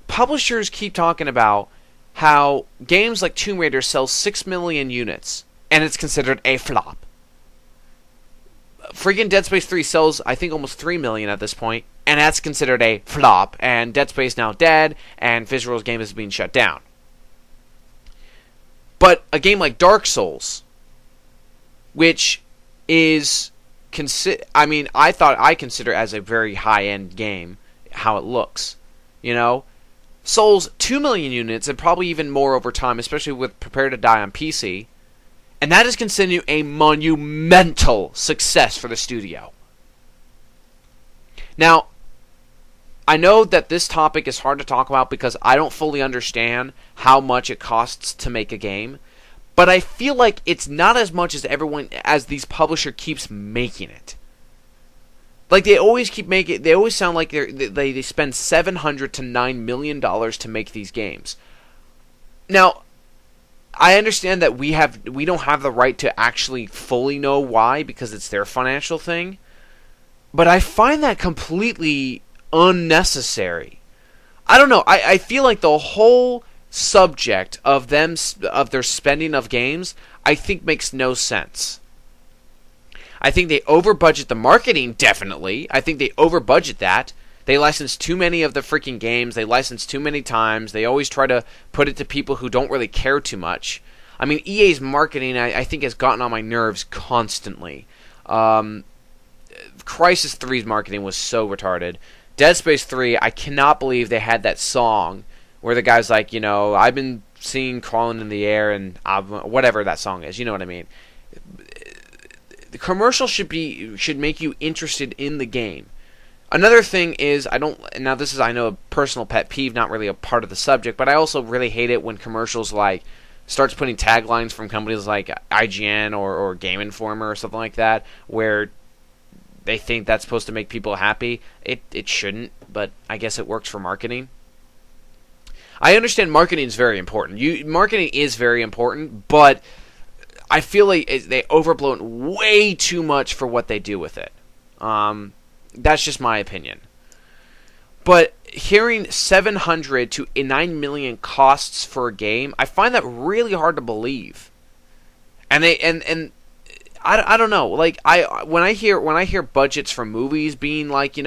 publishers keep talking about how games like Tomb Raider sell 6 million units. And it's considered a flop. Freaking Dead Space 3 sells, I think, almost 3 million at this point, and that's considered a flop. And Dead Space now dead, and Visual's game is being shut down. But a game like Dark Souls, which is, I consider as a very high-end game, how it looks. Souls 2 million units, and probably even more over time, especially with Prepare to Die on PC. And that is considered a monumental success for the studio. Now, I know that this topic is hard to talk about because I don't fully understand how much it costs to make a game. But I feel like it's not as much as these publisher keeps making it. Like they always sound like they spend $700 to $9 million to make these games. Now, I understand that we don't have the right to actually fully know why because it's their financial thing, but I find that completely unnecessary. I don't know. I feel like the whole subject of their spending of games, I think makes no sense. I think they over-budget the marketing, definitely. I think they over-budget that. They license too many of the freaking games. They license too many times. They always try to put it to people who don't really care too much. I mean, EA's marketing, I think, has gotten on my nerves constantly. Crysis 3's marketing was so retarded. Dead Space 3, I cannot believe they had that song where the guy's like, I've been seeing Crawling in the Air and whatever that song is. You know what I mean? The commercial should make you interested in the game. Another thing is, this is, I know, a personal pet peeve, not really a part of the subject, but I also really hate it when commercials starts putting taglines from companies like IGN or Game Informer or something like that, where they think that's supposed to make people happy. It shouldn't, but I guess it works for marketing. I understand marketing is very important. Marketing is very important, but I feel like they overblow it way too much for what they do with it. That's just my opinion. But hearing 700 to 9 million costs for a game, I find that really hard to believe. And I don't know. Like when I hear budgets for movies being like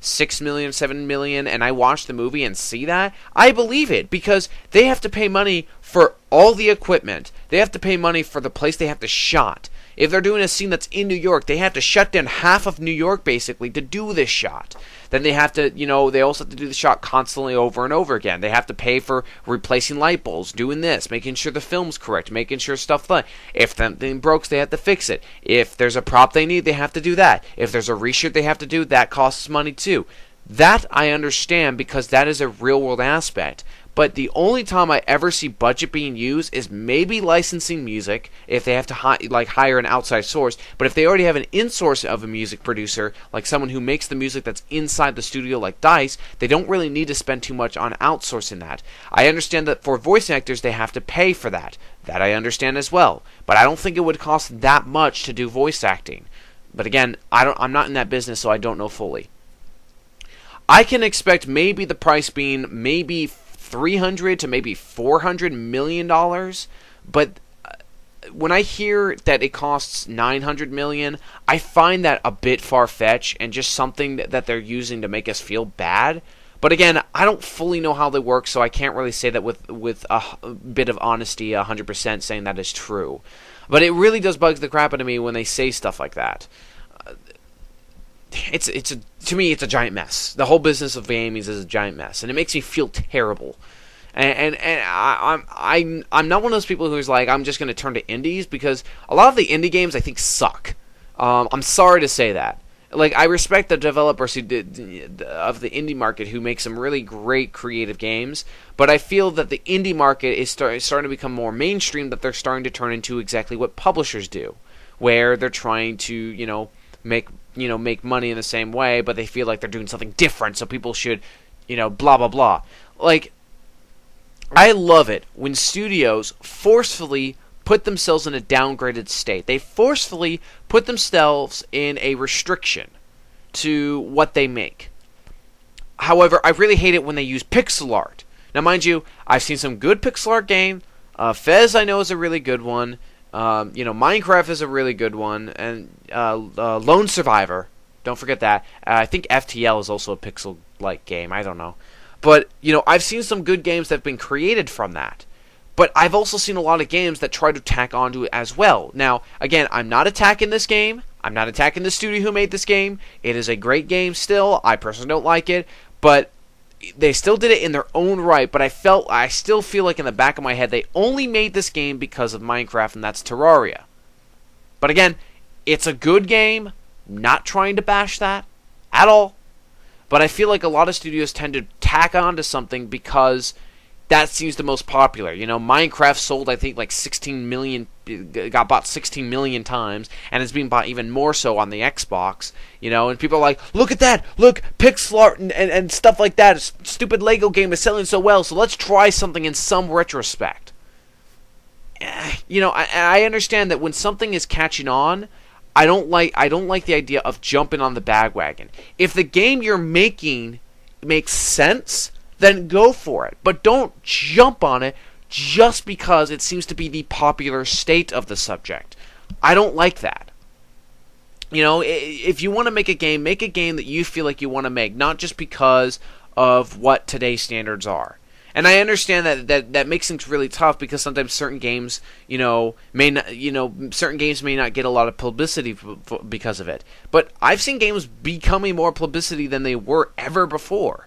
6 million, 7 million, and I watch the movie and see that, I believe it because they have to pay money for all the equipment. They have to pay money for the place they have to shot. If they're doing a scene that's in New York, they have to shut down half of New York basically to do this shot. Then they have to, they also have to do the shot constantly over and over again. They have to pay for replacing light bulbs, doing this, making sure the film's correct, making sure stuff like if something breaks, they have to fix it. If there's a prop they need, they have to do that. If there's a reshoot they have to do, that costs money too. That I understand because that is a real world aspect. But the only time I ever see budget being used is maybe licensing music if they have to hire an outside source. But if they already have an in-source of a music producer, like someone who makes the music that's inside the studio like DICE, they don't really need to spend too much on outsourcing that. I understand that for voice actors they have to pay for that. That I understand as well. But I don't think it would cost that much to do voice acting. But again, I'm not in that business, so I don't know fully. I can expect maybe the price being maybe $300 to maybe $400 million, but when I hear that it costs $900 million, I find that a bit far-fetched and just something that they're using to make us feel bad. But again, I don't fully know how they work, so I can't really say that with a bit of honesty, 100% saying that is true. But it really does bug the crap out of me when they say stuff like that. To me, it's a giant mess. The whole business of gaming is a giant mess, and it makes me feel terrible. And I'm not one of those people who's like, I'm just going to turn to indies, because a lot of the indie games I think suck. I'm sorry to say that. Like, I respect the developers of the indie market who make some really great creative games, but I feel that the indie market is starting to become more mainstream, that they're starting to turn into exactly what publishers do, where they're trying to, make money in the same way, but they feel like they're doing something different, so people should, blah, blah, blah. Like, I love it when studios forcefully put themselves in a downgraded state. They forcefully put themselves in a restriction to what they make. However, I really hate it when they use pixel art. Now, mind you, I've seen some good pixel art game. Fez, I know, is a really good one. Minecraft is a really good one. And Lone Survivor, don't forget that. I think FTL is also a pixel-like game. I don't know. But, I've seen some good games that have been created from that. But I've also seen a lot of games that try to tack onto it as well. Now, again, I'm not attacking this game. I'm not attacking the studio who made this game. It is a great game still. I personally don't like it. But they still did it in their own right. But I still feel like in the back of my head, they only made this game because of Minecraft, and that's Terraria. But again, it's a good game. Not trying to bash that at all. But I feel like a lot of studios tend to tack onto something because that seems the most popular. Minecraft sold, I think, like 16 million, got bought 16 million times, and it's being bought even more so on the Xbox, and people are like, look at that, look, pixel art and stuff like that, a stupid Lego game is selling so well, so let's try something in some retrospect. I understand that when something is catching on, I don't like the idea of jumping on the bandwagon. If the game you're making makes sense, then go for it. But don't jump on it just because it seems to be the popular state of the subject. I don't like that. If you want to make a game that you feel like you want to make, not just because of what today's standards are. And I understand that makes things really tough because sometimes certain games, may not, certain games may not get a lot of publicity because of it. But I've seen games becoming more publicity than they were ever before.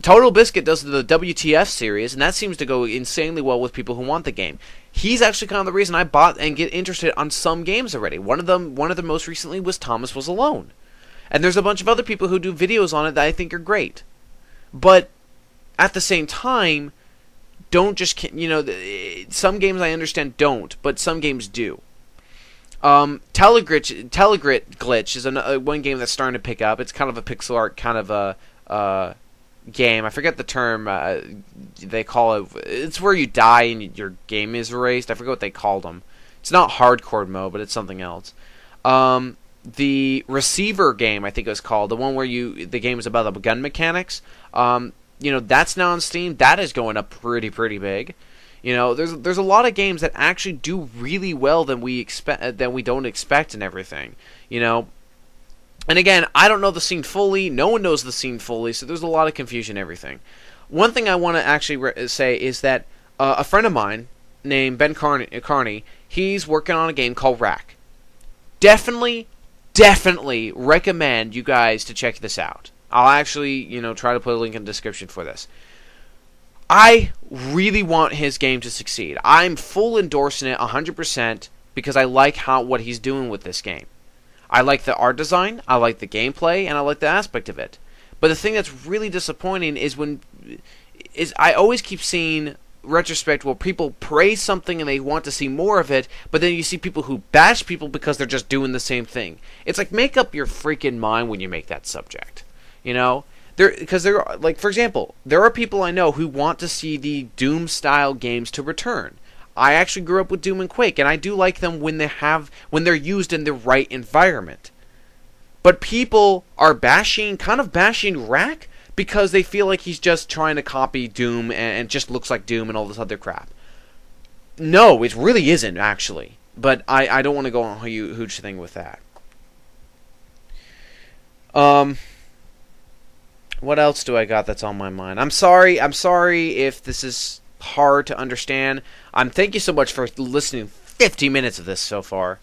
Total Biscuit does the WTF series, and that seems to go insanely well with people who want the game. He's actually kind of the reason I bought and get interested on some games already. One of them most recently was Thomas Was Alone. And there's a bunch of other people who do videos on it that I think are great. But at the same time, don't just, some games I understand don't, but some games do. Telegrit Glitch is one game that's starting to pick up. It's kind of a pixel art kind of a game. I forget the term they call it. It's where you die and your game is erased. I forget what they called them. It's not hardcore mode, but it's something else. The Receiver game, I think it was called, the one where the game is about the gun mechanics. That's now on Steam. That is going up pretty big. There's a lot of games that actually do really well than we don't expect and everything. And again, I don't know the scene fully. No one knows the scene fully, so there's a lot of confusion and everything. One thing I want to actually say is that a friend of mine named Ben Carney, he's working on a game called Rack. Definitely recommend you guys to check this out. I'll actually, try to put a link in the description for this. I really want his game to succeed. I'm full endorsing it 100% because I like what he's doing with this game. I like the art design, I like the gameplay, and I like the aspect of it. But the thing that's really disappointing is when is I always keep seeing retrospect where people praise something and they want to see more of it, but then you see people who bash people because they're just doing the same thing. It's like, make up your freaking mind when you make that subject, you know? Because there are, like, for example, there are people I know who want to see the Doom style games to return. I actually grew up with Doom and Quake, and I do like them when they're used in the right environment. But people are bashing Rack because they feel like he's just trying to copy Doom and just looks like Doom and all this other crap. No, it really isn't, actually. But I don't want to go on a huge thing with that. What else do I got that's on my mind? I'm sorry if this is hard to understand. Thank you so much for listening 50 minutes of this so far.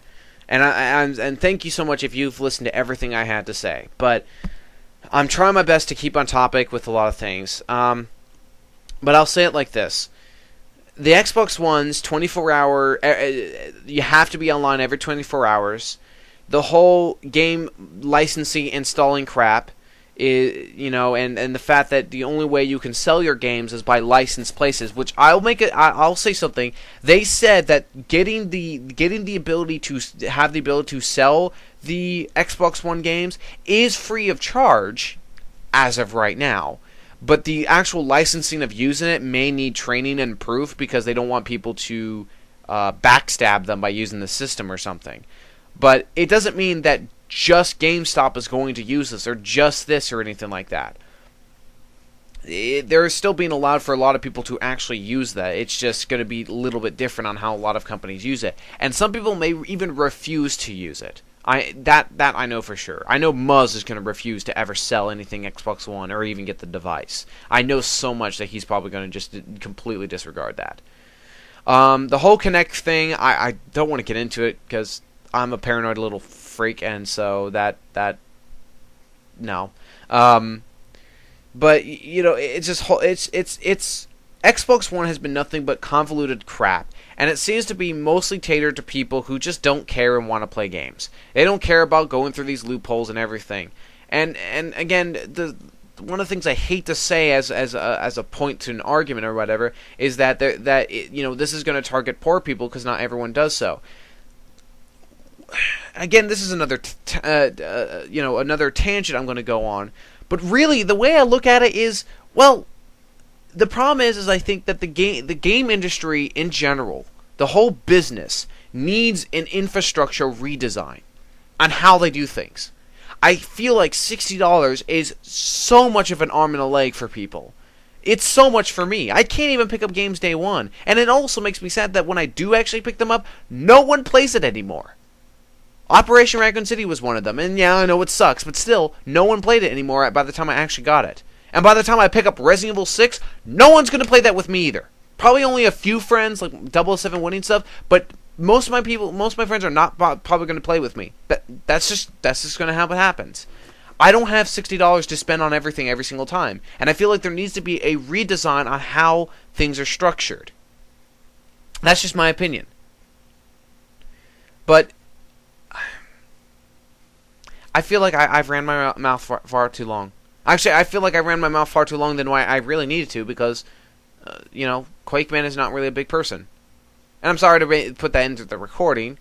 And thank you so much if you've listened to everything I had to say. But I'm trying my best to keep on topic with a lot of things. But I'll say it like this. The Xbox One's 24-hour... you have to be online every 24 hours. The whole game licensing installing crap is, you know, and the fact that the only way you can sell your games is by licensed places, which I'll say something. They said that getting the ability to have the ability to sell the Xbox One games is free of charge as of right now. But the actual licensing of using it may need training and proof because they don't want people to backstab them by using the system or something. But it doesn't mean that just GameStop is going to use this, or just this, or anything like that. They're still being allowed for a lot of people to actually use that. It's just going to be a little bit different on how a lot of companies use it. And some people may even refuse to use it. That I know for sure. I know Muzz is going to refuse to ever sell anything Xbox One, or even get the device. I know so much that he's probably going to just completely disregard that. The whole Kinect thing, I don't want to get into it, because I'm a paranoid little freak, and so that no. But you know, it's just it's Xbox One has been nothing but convoluted crap, and it seems to be mostly catered to people who just don't care and want to play games. They don't care about going through these loopholes and everything. And again, one of the things I hate to say as a point to an argument or whatever is that you know, this is going to target poor people because not everyone does so. Again, this is another you know, another tangent I'm going to go on, but really the way I look at it is, well, the problem is I think that the game industry in general, the whole business, needs an infrastructure redesign on how they do things. I feel like $60 is so much of an arm and a leg for people. It's so much for me. I can't even pick up games day one, and it also makes me sad that when I do actually pick them up, no one plays it anymore. Operation Raccoon City was one of them, and yeah, I know it sucks, but still, no one played it anymore by the time I actually got it. And by the time I pick up Resident Evil 6, no one's going to play that with me either. Probably only a few friends, like 007 winning stuff, but most of my friends are not probably going to play with me. That's just going to how it happens. I don't have $60 to spend on everything every single time, and I feel like there needs to be a redesign on how things are structured. That's just my opinion. But I feel like I've ran my mouth far too long. Actually, I feel like I ran my mouth far too long than why I really needed to, because, you know, Quakeman is not really a big person. And I'm sorry to put that into the recording.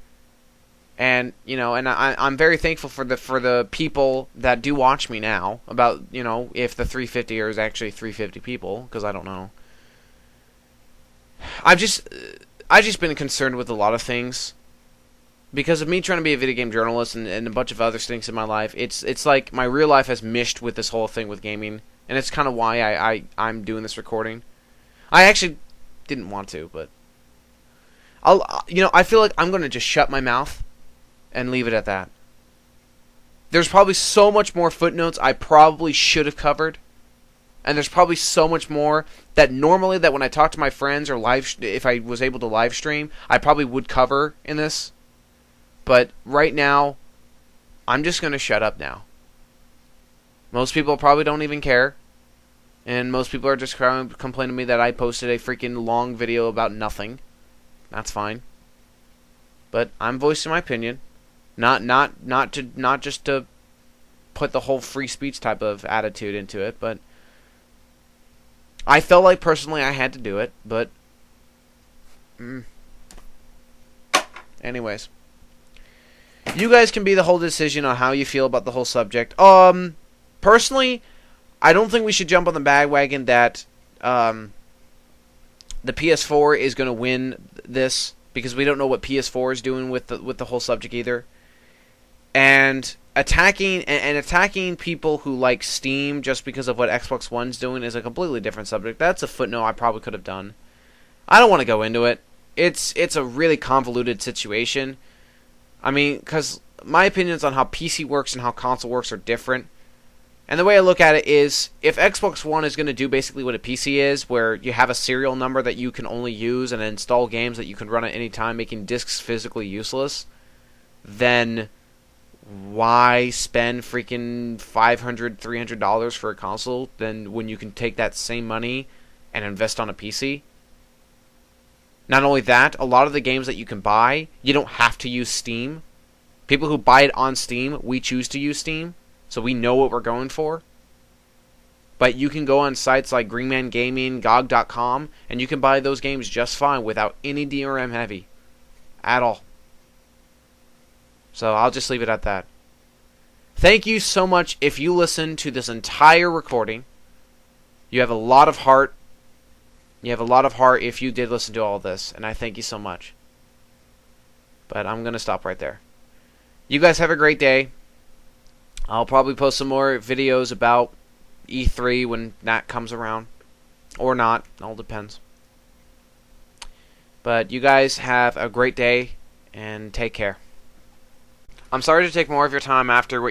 And, you know, and I'm very thankful for the people that do watch me now, about, you know, if the 350 is actually 350 people, because I don't know. I've just been concerned with a lot of things. Because of me trying to be a video game journalist and a bunch of other things in my life, it's like my real life has meshed with this whole thing with gaming, and it's kind of why I'm doing this recording. I actually didn't want to, but I feel like I'm going to just shut my mouth and leave it at that. There's probably so much more footnotes I probably should have covered, and there's probably so much more that normally that when I talk to my friends or if I was able to live stream, I probably would cover in this. But right now, I'm just going to shut up now. Most people probably don't even care. And most people are just complaining to me that I posted a freaking long video about nothing. That's fine. But I'm voicing my opinion. Not just to put the whole free speech type of attitude into it, but I felt like personally I had to do it, but anyways, you guys can be the whole decision on how you feel about the whole subject. Personally, I don't think we should jump on the bandwagon that the PS4 is going to win this, because we don't know what PS4 is doing with the whole subject either. And attacking people who like Steam just because of what Xbox One's doing is a completely different subject. That's a footnote I probably could have done. I don't want to go into it. It's a really convoluted situation. I mean, because my opinions on how PC works and how console works are different. And the way I look at it is, if Xbox One is going to do basically what a PC is, where you have a serial number that you can only use and install games that you can run at any time, making discs physically useless, then why spend freaking $500, $300 for a console then when you can take that same money and invest on a PC? Not only that, a lot of the games that you can buy, you don't have to use Steam. People who buy it on Steam, we choose to use Steam, so we know what we're going for. But you can go on sites like Greenman Gaming, GOG.com, and you can buy those games just fine without any DRM heavy at all. So I'll just leave it at that. Thank you so much if you listened to this entire recording. You have a lot of heart. You have a lot of heart if you did listen to all this, and I thank you so much. But I'm going to stop right there. You guys have a great day. I'll probably post some more videos about E3 when that comes around. Or not. It all depends. But you guys have a great day, and take care. I'm sorry to take more of your time after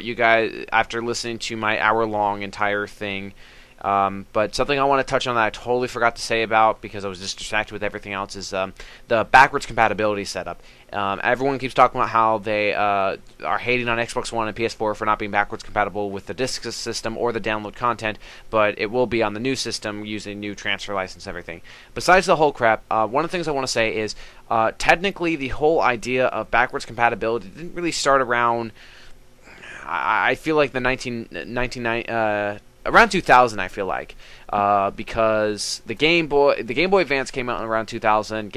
listening to my hour-long entire thing. But something I want to touch on that I totally forgot to say about because I was just distracted with everything else is the backwards compatibility setup. Everyone keeps talking about how they are hating on Xbox One and PS4 for not being backwards compatible with the disc system or the download content, but it will be on the new system using new transfer license and everything. Besides the whole crap, one of the things I want to say is technically the whole idea of backwards compatibility didn't really start around, I feel like the around 2000, I feel like, because the Game Boy Advance came out around 2000,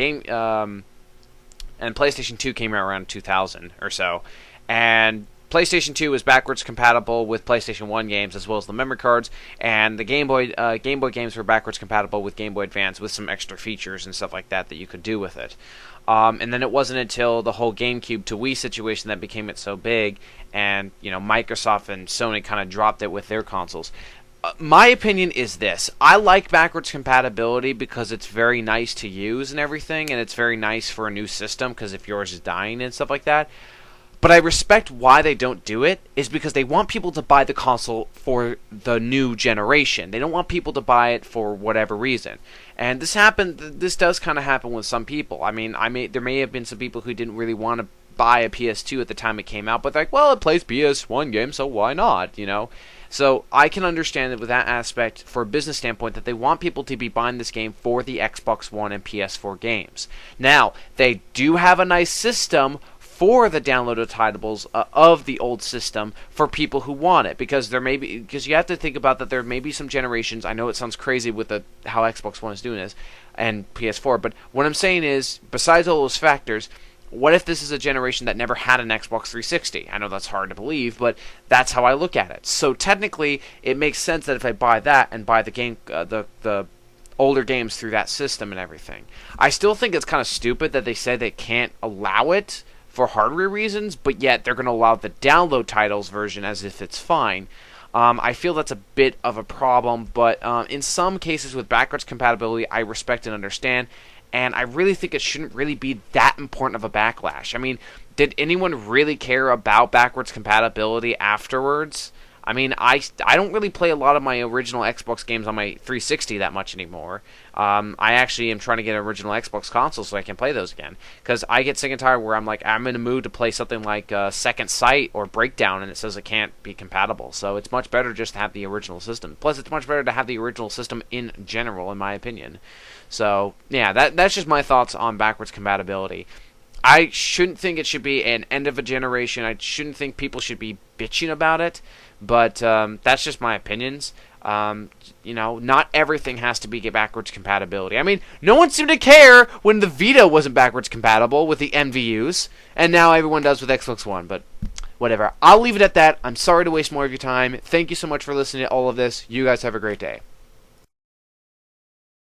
and PlayStation 2 came out around 2000 or so, and PlayStation 2 was backwards compatible with PlayStation 1 games as well as the memory cards, and the Game Boy games were backwards compatible with Game Boy Advance with some extra features and stuff like that you could do with it. And then it wasn't until the whole GameCube to Wii situation that became it so big, and Microsoft and Sony kind of dropped it with their consoles. My opinion is this: I like backwards compatibility because it's very nice to use and everything, and it's very nice for a new system because if yours is dying and stuff like that. But I respect why they don't do it is because they want people to buy the console for the new generation. They don't want people to buy it for whatever reason. And this does kind of happen with some people. I mean, there may have been some people who didn't really want to buy a PS2 at the time it came out, but they're like, well, it plays PS1 games, so why not, So I can understand it with that aspect for a business standpoint that they want people to be buying this game for the Xbox One and PS4 games. Now, they do have a nice system for the downloaded titles of the old system for people who want it, because you have to think about that there may be some generations. I know it sounds crazy with how Xbox One is doing this and PS4, but what I'm saying is, besides all those factors, what if this is a generation that never had an Xbox 360? I know that's hard to believe, but that's how I look at it. So technically, it makes sense that if I buy that and buy the game, the older games through that system and everything. I still think it's kind of stupid that they say they can't allow it for hardware reasons, but yet they're going to allow the download titles version as if it's fine. I feel that's a bit of a problem, but in some cases with backwards compatibility, I respect and understand, and I really think it shouldn't really be that important of a backlash. I mean, did anyone really care about backwards compatibility afterwards? I mean, I don't really play a lot of my original Xbox games on my 360 that much anymore. I actually am trying to get an original Xbox console so I can play those again. Because I get sick and tired where I'm in a mood to play something like Second Sight or Breakdown and it says it can't be compatible. So it's much better just to have the original system. Plus, it's much better to have the original system in general, in my opinion. So, yeah, that's just my thoughts on backwards compatibility. I shouldn't think it should be an end of a generation. I shouldn't think people should be bitching about it. But that's just my opinions. Not everything has to be backwards compatibility. I mean, no one seemed to care when the Vita wasn't backwards compatible with the MVUs, and now everyone does with Xbox One, but whatever. I'll leave it at that. I'm sorry to waste more of your time. Thank you so much for listening to all of this. You guys have a great day.